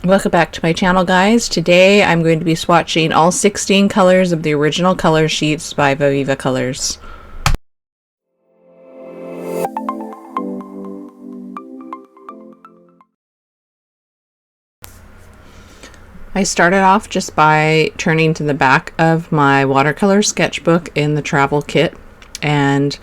Welcome back to my channel, guys. Today I'm going to be swatching all 16 colors of the original color sheets by Viviva Colors. I started off just by turning to the back of my watercolor sketchbook in the travel kit, and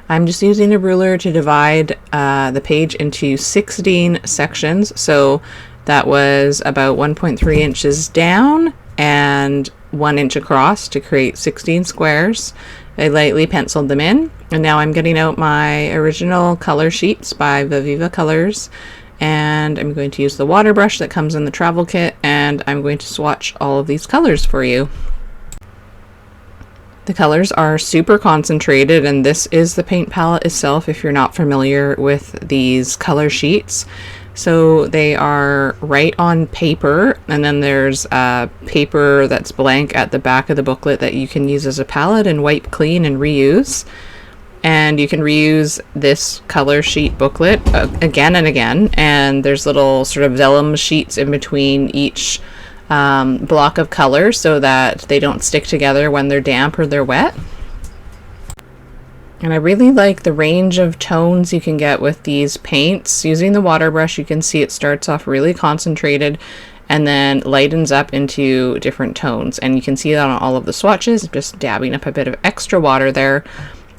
I'm just using a ruler to divide the page into 16 sections. So that was about 1.3 inches down and 1 inch across to create 16 squares. I lightly penciled them in, and now I'm getting out my original color sheets by Viviva Colors, and I'm going to use the water brush that comes in the travel kit, and I'm going to swatch all of these colors for you. The colors are super concentrated, and this is the paint palette itself if you're not familiar with these color sheets. So they are right on paper, and then there's paper that's blank at the back of the booklet that you can use as a palette and wipe clean and reuse. And you can reuse this color sheet booklet again and again, and there's little sort of vellum sheets in between each block of color so that they don't stick together when they're damp or they're wet. And I really like the range of tones you can get with these paints. Using the water brush, you can see it starts off really concentrated and then lightens up into different tones. And you can see that on all of the swatches, just dabbing up a bit of extra water there.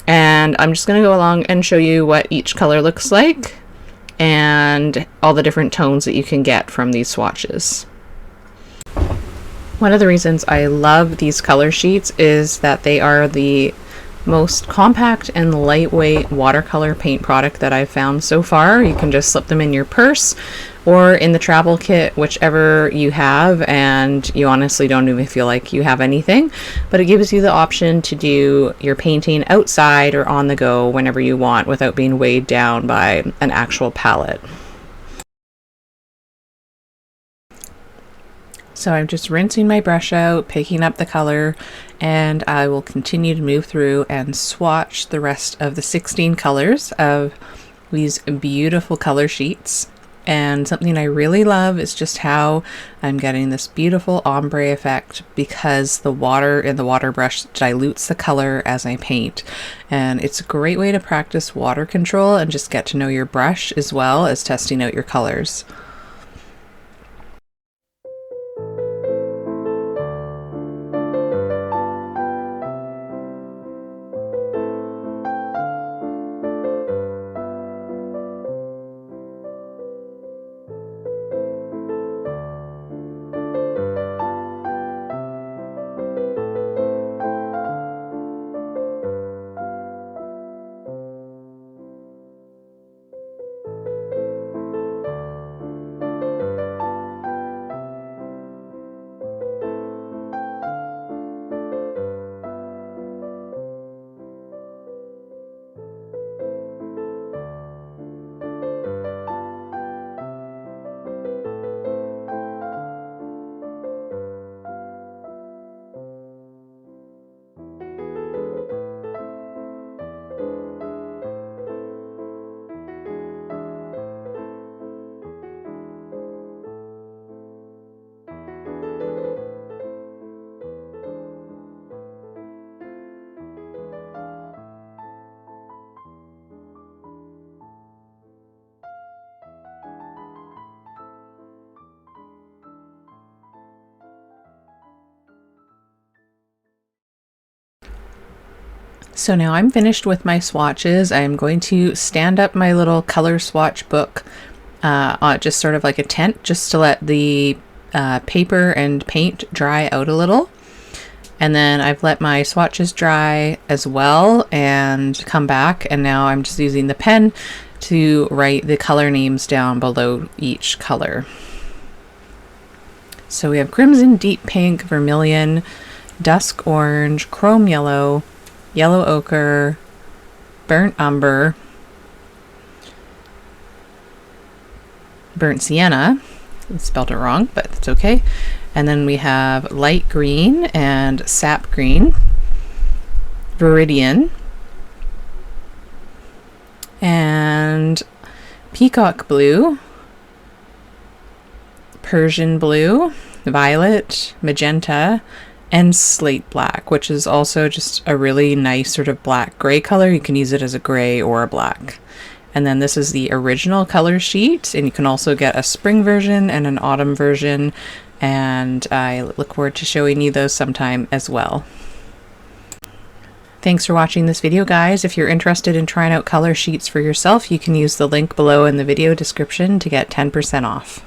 And I'm just going to go along and show you what each color looks like and all the different tones that you can get from these swatches. One of the reasons I love these color sheets is that they are the most compact and lightweight watercolor paint product that I've found so far. You can just slip them in your purse or in the travel kit, whichever you have, and you honestly don't even feel like you have anything, but it gives you the option to do your painting outside or on the go whenever you want without being weighed down by an actual palette. So I'm just rinsing my brush out, picking up the color, and I will continue to move through and swatch the rest of the 16 colors of these beautiful color sheets. And something I really love is just how I'm getting this beautiful ombre effect because the water in the water brush dilutes the color as I paint. And it's a great way to practice water control and just get to know your brush as well as testing out your colors. So now I'm finished with my swatches. I'm going to stand up my little color swatch book, just sort of like a tent, just to let the paper and paint dry out a little. And then I've let my swatches dry as well and come back, and now I'm just using the pen to write the color names down below each color. So we have crimson, deep pink, vermilion, dusk orange, chrome yellow, yellow ochre, burnt umber, burnt sienna. I spelled it wrong, but it's okay. And then we have light green and sap green, viridian, and peacock blue, Persian blue, violet, magenta, and slate black, which is also just a really nice sort of black gray color. You can use it as a gray or a black. And then this is the original color sheet, and you can also get a spring version and an autumn version, and I look forward to showing you those sometime as well. Thanks for watching this video, guys. If you're interested in trying out color sheets for yourself, you can use the link below in the video description to get 10% off.